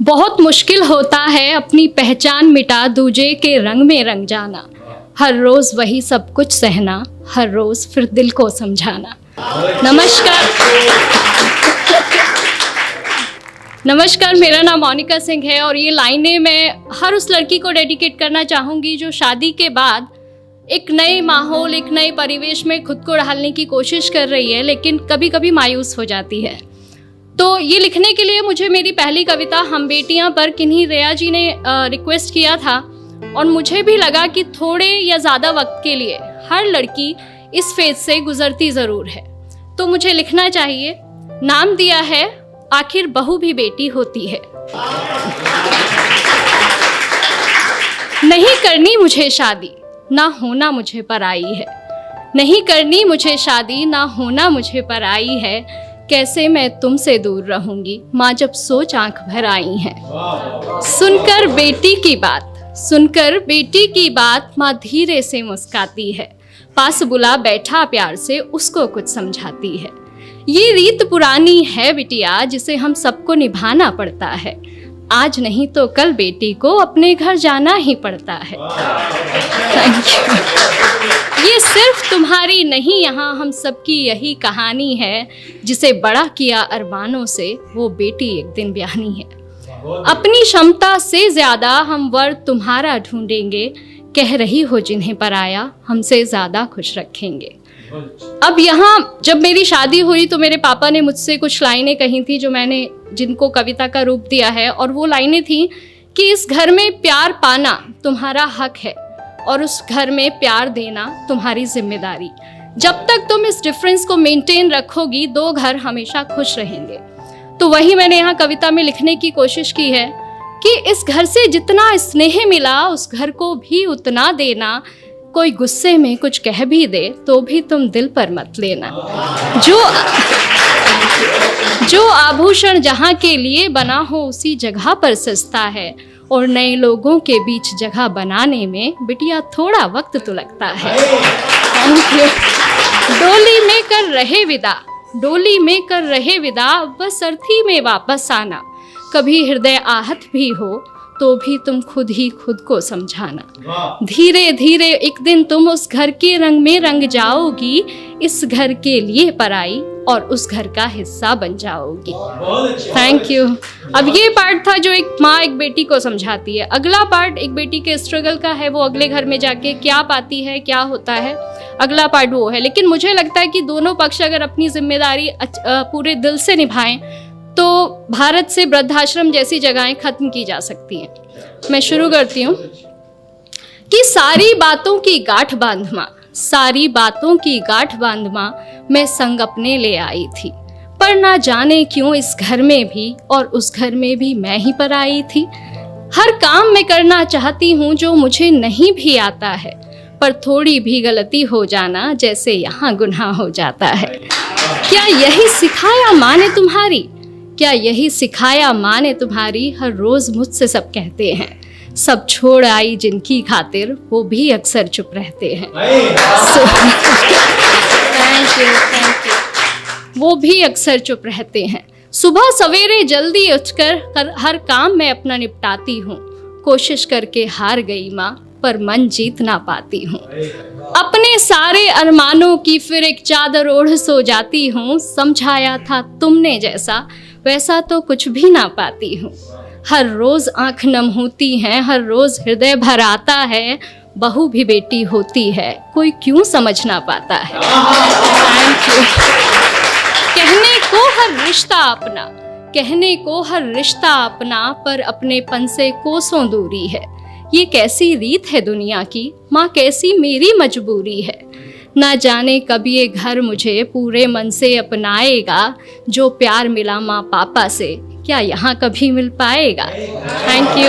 बहुत मुश्किल होता है अपनी पहचान मिटा दूजे के रंग में रंग जाना। हर रोज वही सब कुछ सहना, हर रोज फिर दिल को समझाना। नमस्कार, मेरा नाम मोनिका सिंह है और ये लाइनें मैं हर उस लड़की को डेडिकेट करना चाहूँगी जो शादी के बाद एक नए माहौल, एक नए परिवेश में खुद को ढालने की कोशिश कर रही है, लेकिन कभी कभी मायूस हो जाती है। तो ये लिखने के लिए मुझे मेरी पहली कविता हम बेटियां पर किन्हीं रेया जी ने रिक्वेस्ट किया था और मुझे भी लगा कि थोड़े या ज़्यादा वक्त के लिए हर लड़की इस फेज से गुजरती ज़रूर है, तो मुझे लिखना चाहिए। नाम दिया है आखिर बहू भी बेटी होती है। नहीं करनी मुझे शादी, ना होना मुझे पराई है। नहीं करनी मुझे शादी, ना होना मुझे पराई है। कैसे मैं तुमसे दूर रहूंगी, माँ जब सोच आंख भर आई है। सुनकर बेटी की बात माँ धीरे से मुस्काती है। पास बुला बैठा प्यार से उसको कुछ समझाती है। ये रीत पुरानी है बिटिया, जिसे हम सबको निभाना पड़ता है। आज नहीं तो कल बेटी को अपने घर जाना ही पड़ता है। Thank you. ये सिर्फ तुम्हारी नहीं, यहाँ हम सबकी यही कहानी है। जिसे बड़ा किया अरमानों से, वो बेटी एक दिन ब्याहनी है। अपनी क्षमता से ज्यादा हम वर तुम्हारा ढूंढेंगे। कह रही हो जिन्हें पराया, हमसे ज्यादा खुश रखेंगे। अब यहाँ जब मेरी शादी हुई तो मेरे पापा ने मुझसे कुछ लाइनें कही थी जो मैंने जिनको कविता का रूप दिया है, और वो लाइनें थी कि इस घर में प्यार पाना तुम्हारा हक है और उस घर में प्यार देना तुम्हारी जिम्मेदारी। जब तक तुम इस डिफरेंस को मेंटेन रखोगी, दो घर हमेशा खुश रहेंगे। तो वही मैंने यहाँ कविता में लिखने की कोशिश की है कि इस घर से जितना स्नेह मिला, उस घर को भी उतना देना। कोई गुस्से में कुछ कह भी दे तो भी तुम दिल पर मत लेना। जो आभूषण जहाँ के लिए बना हो, उसी जगह पर सस्ता है। और नए लोगों के बीच जगह बनाने में बिटिया थोड़ा वक्त तो लगता है। डोली में कर रहे विदा, बस अर्थी में वापस आना। कभी हृदय आहत भी हो तो भी तुम खुद ही खुद को समझाना। धीरे धीरे एक दिन तुम उस घर के रंग में रंग जाओगी। इस घर के लिए पराई और उस घर का हिस्सा बन जाओगी। Thank you. अब ये पार्ट था जो एक माँ एक बेटी को समझाती है। अगला पार्ट एक बेटी के स्ट्रगल का है, वो अगले घर में जाके क्या पाती है, क्या होता है, अगला पार्ट वो है। लेकिन मुझे लगता है कि दोनों पक्ष अगर अपनी जिम्मेदारी पूरे दिल से निभाएं तो भारत से वृद्धाश्रम जैसी जगहें खत्म की जा सकती हैं। मैं शुरू करती हूँ कि सारी बातों की गांठ बांध माँ मैं संग अपने ले आई थी। पर ना जाने क्यों इस घर में भी और उस घर में भी मैं ही पर आई थी। हर काम मैं करना चाहती हूँ जो मुझे नहीं भी आता है, पर थोड़ी भी गलती हो जाना जैसे यहाँ गुनाह हो जाता है। क्या यही सिखाया माँ ने तुम्हारी, हर रोज मुझसे सब कहते हैं। सब छोड़ आई जिनकी खातिर, वो भी अक्सर चुप रहते हैं। Thank you. वो भी अक्सर चुप रहते हैं। सुबह सवेरे जल्दी उठकर हर काम मैं अपना निपटाती हूँ। कोशिश करके हार गई माँ, पर मन जीत ना पाती हूँ। अपने सारे अरमानों की फिर एक चादर ओढ़ सो जाती हूँ। समझाया था तुमने जैसा, वैसा तो कुछ भी ना पाती हूँ। हर रोज आंख नम होती है, हर रोज हृदय भर आता है। बहू भी बेटी होती है, कोई क्यों समझ ना पाता है। Thank you. कहने को हर रिश्ता अपना, पर अपनेपन से कोसों दूरी है। ये कैसी रीत है दुनिया की, माँ कैसी मेरी मजबूरी है। ना जाने कब ये घर मुझे पूरे मन से अपनाएगा। जो प्यार मिला माँ पापा से, क्या यहाँ कभी मिल पाएगा। Thank you.